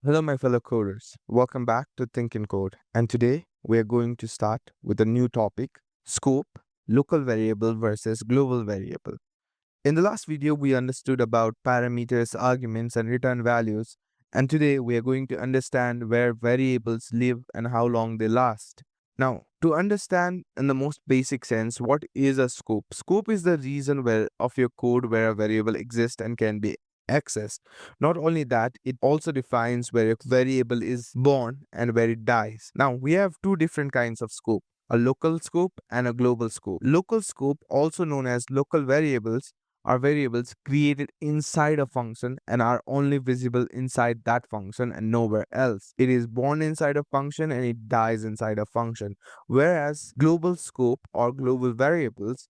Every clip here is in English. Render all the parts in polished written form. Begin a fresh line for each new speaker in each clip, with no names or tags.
Hello, my fellow coders. Welcome back to Think and Code. And today we are going to start with a new topic scope, local variable versus global variable. In the last video, we understood about parameters, arguments, and return values. And today we are going to understand where variables live and how long they last. Now, to understand in the most basic sense, what is a scope? Scope is the region where of your code where a variable exists and can be accessed. Not only that, it also defines where a variable is born and where it dies. Now, we have two different kinds of scope, a local scope and a global scope. Local scope, also known as local variables, are variables created inside a function and are only visible inside that function and nowhere else. It is born inside a function and it dies inside a function. Whereas global scope or global variables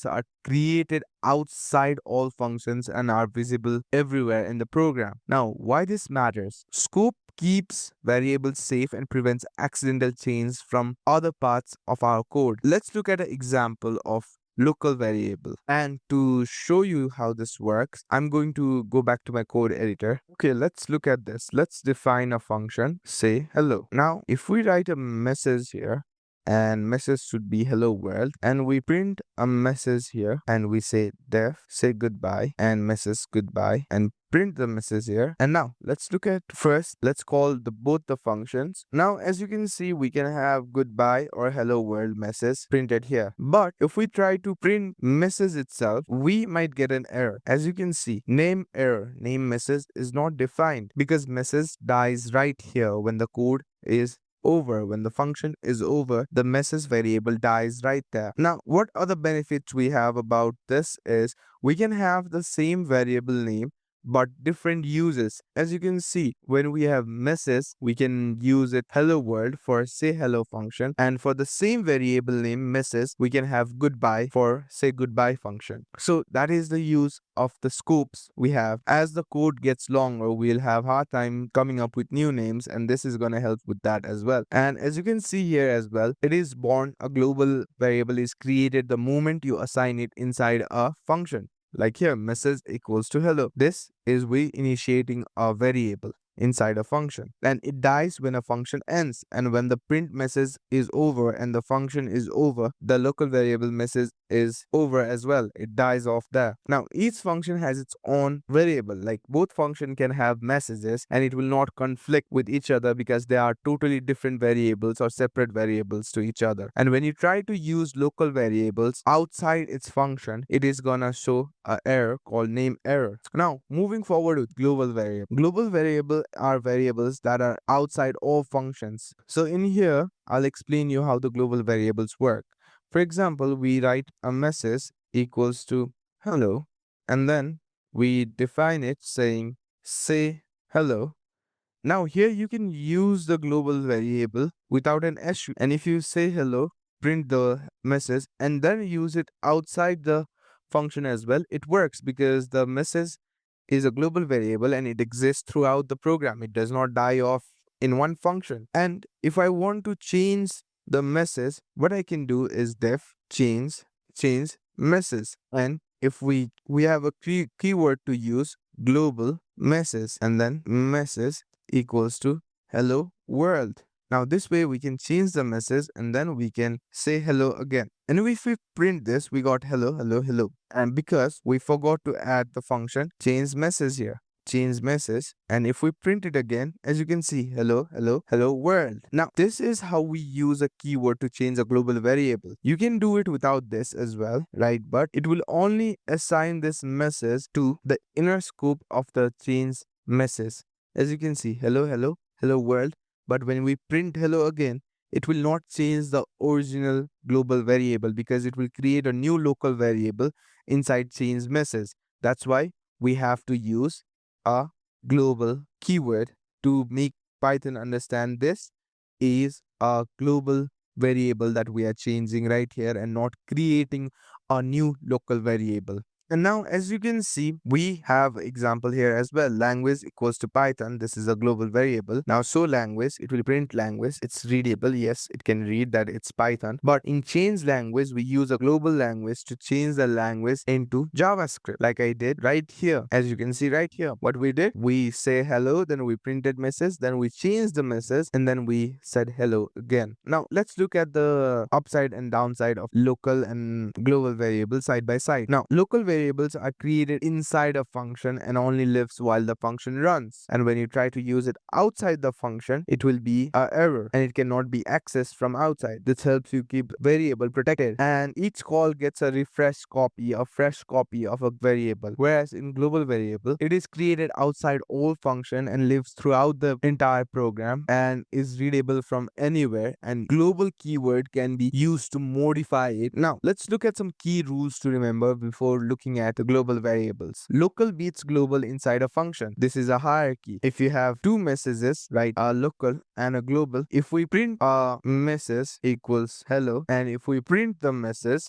are created outside all functions and are visible everywhere in the program. Now, why this matters? Scope keeps variables safe and prevents accidental change from other parts of our code. Let's look at an example of local variable. And to show you how this works, I'm going to go back to my code editor. Okay, let's look at this. Let's define a function, say hello. Now, if we write a message here, and message should be hello world, and we print a message here and we say def, say goodbye, and message goodbye, and print the message here. And now let's look at first, let's call both the functions. Now as you can see, we can have goodbye or hello world message printed here, but if we try to print message itself, we might get an error. As you can see, name error, name message is not defined because message dies right here when the code is over. When the function is over, the message variable dies right there. Now, what other benefits we have about this is we can have the same variable name but different uses. As you can see, when we have message, we can use it hello world for say hello function, and for the same variable name message, we can have goodbye for say goodbye function. So that is the use of the scopes we have. As the code gets longer, we'll have hard time coming up with new names, and this is going to help with that as well. And as you can see here as well, it is born, a global variable is created the moment you assign it inside a function. Like here, message equals to hello. This is we initiating a variable inside a function, and it dies when a function ends. And when the print message is over and the function is over, the local variable message is over as well. It dies off there. Now each function has its own variable, like both function can have messages and it will not conflict with each other because they are totally different variables or separate variables to each other. And when you try to use local variables outside its function, it is gonna show an error called name error. Now moving forward with global variable. Global variable are variables that are outside all functions. So in here, I'll explain you how the global variables work. For example, we write a message equals to hello, and then we define it saying say hello. Now here you can use the global variable without an issue. And if you say hello, print the message and then use it outside the function as well, it works because the message is a global variable and it exists throughout the program. It does not die off in one function. And if I want to change the message, what I can do is def change message. And if we have a keyword to use, global message, and then message equals to hello world. Now this way we can change the message and then we can say hello again. And if we print this, we got hello, hello, hello. And because we forgot to add the function change message here, change message, and if we print it again, as you can see, hello, hello, hello world. Now this is how we use a keyword to change a global variable. You can do it without this as well, right? But it will only assign this message to the inner scope of the change message. As you can see, hello, hello, hello world. But when we print hello again, it will not change the original global variable because it will create a new local variable inside change message. That's why we have to use a global keyword to make Python understand this is a global variable that we are changing right here and not creating a new local variable. And now, as you can see, we have example here as well. Language equals to Python. This is a global variable. Now, so language, it will print language. It's readable. Yes, it can read that it's Python. But in change language, we use a global language to change the language into JavaScript, like I did right here. As you can see right here, what we did, we say hello, then we printed message, then we changed the message, and then we said hello again. Now, let's look at the upside and downside of local and global variables side by side. Now, local variables are created inside a function and only lives while the function runs. And when you try to use it outside the function, it will be an error and it cannot be accessed from outside. This helps you keep variable protected, and each call gets a fresh copy of a variable. Whereas in global variable, it is created outside all function and lives throughout the entire program and is readable from anywhere, and global keyword can be used to modify it. Now, let's look at some key rules to remember before looking at the global variables. Local beats global inside a function. This is a hierarchy. If you have two messages, right, a local and a global, if we print a message equals hello, and if we print the message,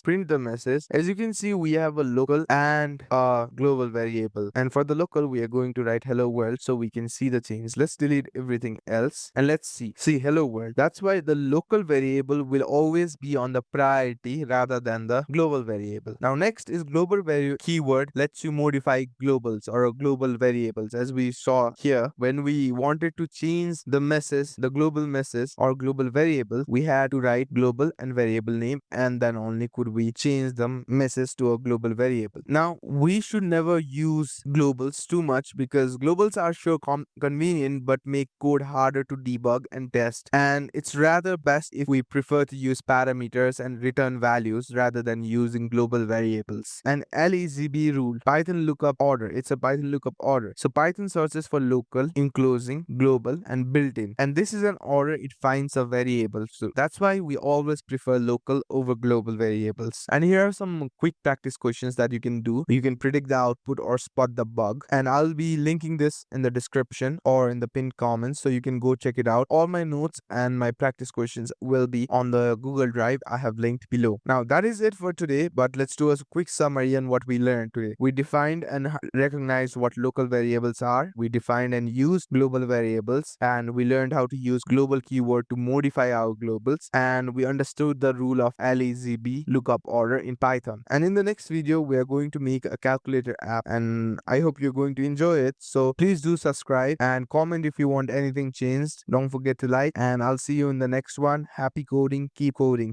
as you can see, we have a local and a global variable. And for the local, we are going to write hello world so we can see the change. Let's delete everything else and let's see hello world. That's why the local variable will always be on the priority rather than the global variable. Now, next is global keyword lets you modify globals or global variables. As we saw here, when we wanted to change the message, the global message or global variable, we had to write global and variable name, and then only could we change the message to a global variable. Now, we should never use globals too much because globals are sure convenient but make code harder to debug and test, and it's rather best if we prefer to use parameters and return values rather than using global variables. And LEGB rule, Python lookup order, it's a Python lookup order. So Python searches for local, enclosing, global, and built-in, and this is an order it finds a variable. So that's why we always prefer local over global variables. And here are some quick practice questions that you can do. You can predict the output or spot the bug, and I'll be linking this in the description or in the pinned comments so you can go check it out. All my notes and my practice questions will be on the Google Drive I have linked below. Now, that is it for today, but let's do a quick summary on what we learned today. We defined and recognized what local variables are. We defined and used global variables, and we learned how to use global keyword to modify our globals, and we understood the rule of LEGB lookup order in Python. And in the next video, we are going to make a calculator app, and I hope you're going to enjoy it. So please do subscribe and comment if you want anything changed. Don't forget to like, and I'll see you in the next one. Happy coding, keep coding.